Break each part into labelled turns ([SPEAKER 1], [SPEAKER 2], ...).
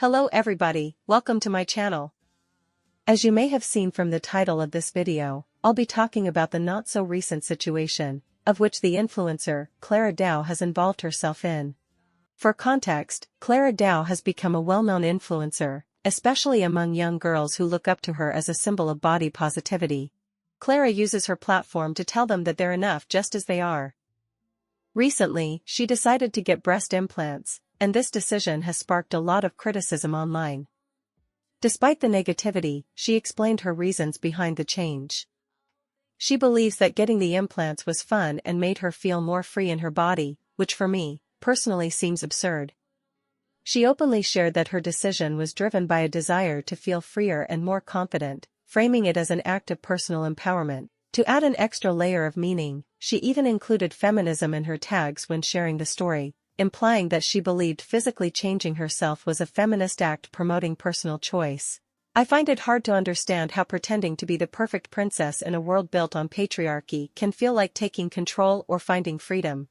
[SPEAKER 1] Hello everybody, welcome to my channel. As you may have seen from the title of this video, I'll be talking about the not-so-recent situation, of which the influencer, Clara Dao has involved herself in. For context, Clara Dao has become a well-known influencer, especially among young girls who look up to her as a symbol of body positivity. Clara uses her platform to tell them that they're enough just as they are. Recently, she decided to get breast implants, and this decision has sparked a lot of criticism online. Despite the negativity, she explained her reasons behind the change. She believes that getting the implants was fun and made her feel more free in her body, which for me, personally seems absurd. She openly shared that her decision was driven by a desire to feel freer and more confident, framing it as an act of personal empowerment. To add an extra layer of meaning, she even included feminism in her tags when sharing the story, implying that she believed physically changing herself was a feminist act promoting personal choice. I find it hard to understand how pretending to be the perfect princess in a world built on patriarchy can feel like taking control or finding freedom.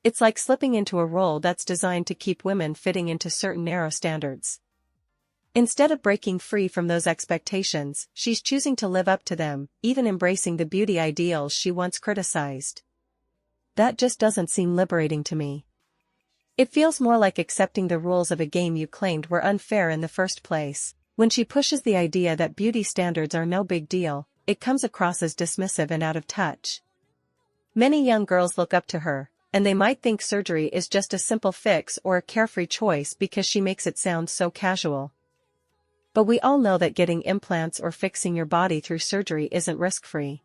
[SPEAKER 1] It's like slipping into a role that's designed to keep women fitting into certain narrow standards. Instead of breaking free from those expectations, she's choosing to live up to them, even embracing the beauty ideals she once criticized. That just doesn't seem liberating to me. It feels more like accepting the rules of a game you claimed were unfair in the first place. When she pushes the idea that beauty standards are no big deal, it comes across as dismissive and out of touch. Many young girls look up to her, and they might think surgery is just a simple fix or a carefree choice because she makes it sound so casual. But we all know that getting implants or fixing your body through surgery isn't risk-free.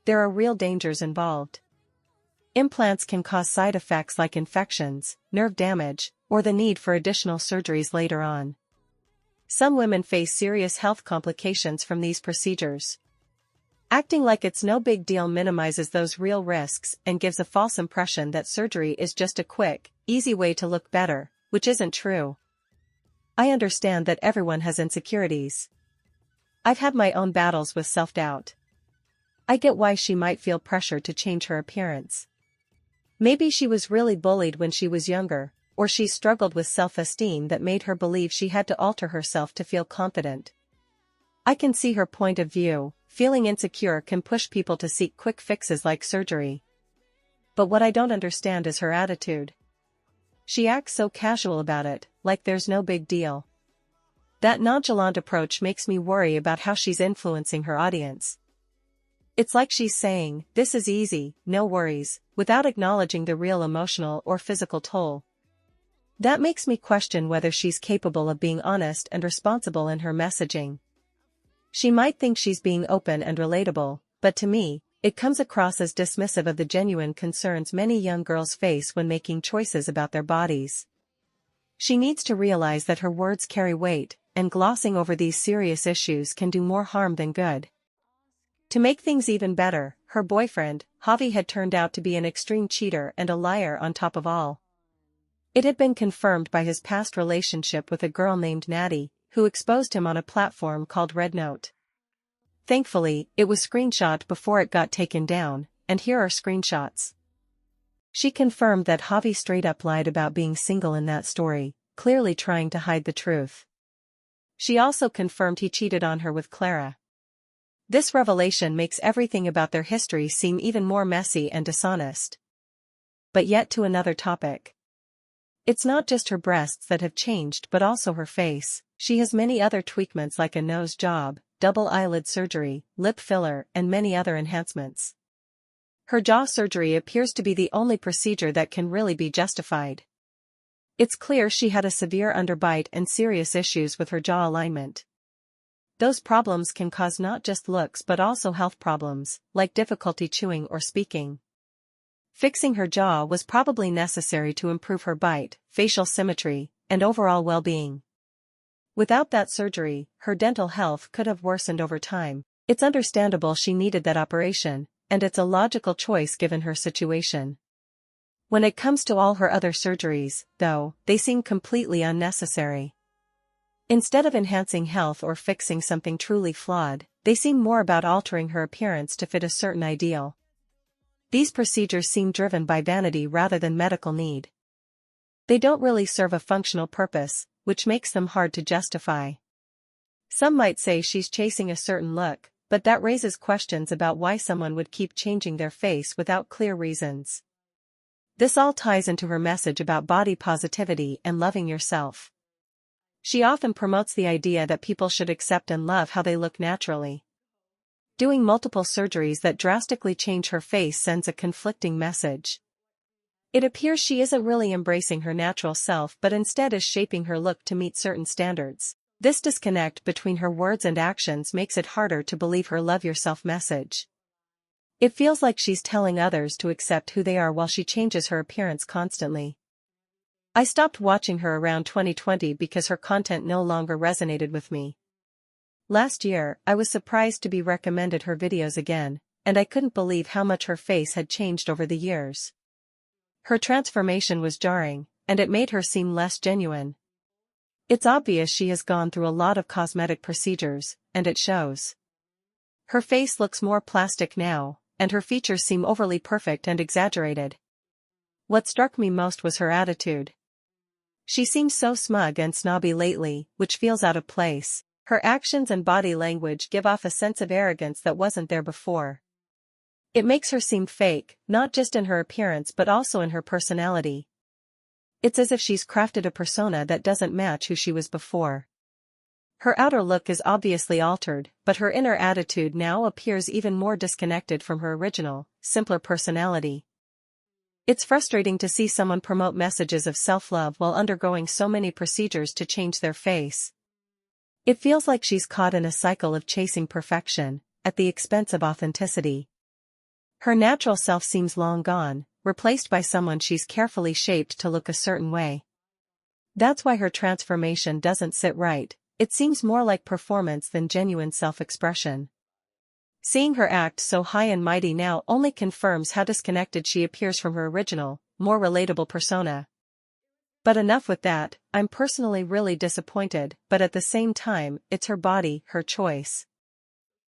[SPEAKER 1] There are real dangers involved. Implants can cause side effects like infections, nerve damage, or the need for additional surgeries later on. Some women face serious health complications from these procedures. Acting like it's no big deal minimizes those real risks and gives a false impression that surgery is just a quick, easy way to look better, which isn't true. I understand that everyone has insecurities. I've had my own battles with self-doubt. I get why she might feel pressure to change her appearance. Maybe she was really bullied when she was younger, or she struggled with self-esteem that made her believe she had to alter herself to feel confident. I can see her point of view. Feeling insecure can push people to seek quick fixes like surgery. But what I don't understand is her attitude. She acts so casual about it, like there's no big deal. That nonchalant approach makes me worry about how she's influencing her audience. It's like she's saying, "This is easy, no worries," without acknowledging the real emotional or physical toll. That makes me question whether she's capable of being honest and responsible in her messaging. She might think she's being open and relatable, but to me, it comes across as dismissive of the genuine concerns many young girls face when making choices about their bodies. She needs to realize that her words carry weight, and glossing over these serious issues can do more harm than good. To make things even better, her boyfriend, Javi, had turned out to be an extreme cheater and a liar on top of all. It had been confirmed by his past relationship with a girl named Natty, who exposed him on a platform called Red Note. Thankfully, it was screenshot before it got taken down, and here are screenshots. She confirmed that Javi straight up lied about being single in that story, clearly trying to hide the truth. She also confirmed he cheated on her with Clara. This revelation makes everything about their history seem even more messy and dishonest. But yet to another topic. It's not just her breasts that have changed but also her face. She has many other tweakments like a nose job, double eyelid surgery, lip filler, and many other enhancements. Her jaw surgery appears to be the only procedure that can really be justified. It's clear she had a severe underbite and serious issues with her jaw alignment. Those problems can cause not just looks but also health problems, like difficulty chewing or speaking. Fixing her jaw was probably necessary to improve her bite, facial symmetry, and overall well-being. Without that surgery, her dental health could have worsened over time. It's understandable she needed that operation, and it's a logical choice given her situation. When it comes to all her other surgeries, though, they seem completely unnecessary. Instead of enhancing health or fixing something truly flawed, they seem more about altering her appearance to fit a certain ideal. These procedures seem driven by vanity rather than medical need. They don't really serve a functional purpose, which makes them hard to justify. Some might say she's chasing a certain look, but that raises questions about why someone would keep changing their face without clear reasons. This all ties into her message about body positivity and loving yourself. She often promotes the idea that people should accept and love how they look naturally. Doing multiple surgeries that drastically change her face sends a conflicting message. It appears she isn't really embracing her natural self but instead is shaping her look to meet certain standards. This disconnect between her words and actions makes it harder to believe her love yourself message. It feels like she's telling others to accept who they are while she changes her appearance constantly. I stopped watching her around 2020 because her content no longer resonated with me. Last year, I was surprised to be recommended her videos again, and I couldn't believe how much her face had changed over the years. Her transformation was jarring, and it made her seem less genuine. It's obvious she has gone through a lot of cosmetic procedures, and it shows. Her face looks more plastic now, and her features seem overly perfect and exaggerated. What struck me most was her attitude. She seems so smug and snobby lately, which feels out of place. Her actions and body language give off a sense of arrogance that wasn't there before. It makes her seem fake, not just in her appearance but also in her personality. It's as if she's crafted a persona that doesn't match who she was before. Her outer look is obviously altered, but her inner attitude now appears even more disconnected from her original, simpler personality. It's frustrating to see someone promote messages of self-love while undergoing so many procedures to change their face. It feels like she's caught in a cycle of chasing perfection, at the expense of authenticity. Her natural self seems long gone, replaced by someone she's carefully shaped to look a certain way. That's why her transformation doesn't sit right. It seems more like performance than genuine self-expression. Seeing her act so high and mighty now only confirms how disconnected she appears from her original, more relatable persona. But enough with that, I'm personally really disappointed, but at the same time, it's her body, her choice.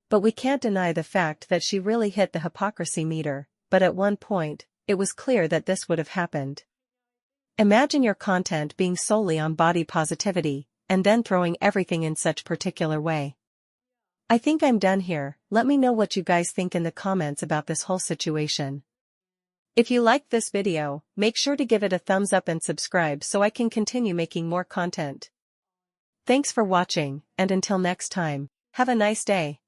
[SPEAKER 1] But we can't deny the fact that she really hit the hypocrisy meter, but at one point, it was clear that this would have happened. Imagine your content being solely on body positivity, and then throwing everything in such particular way. I think I'm done here. Let me know what you guys think in the comments about this whole situation. If you liked this video, make sure to give it a thumbs up and subscribe so I can continue making more content. Thanks for watching, and until next time, have a nice day.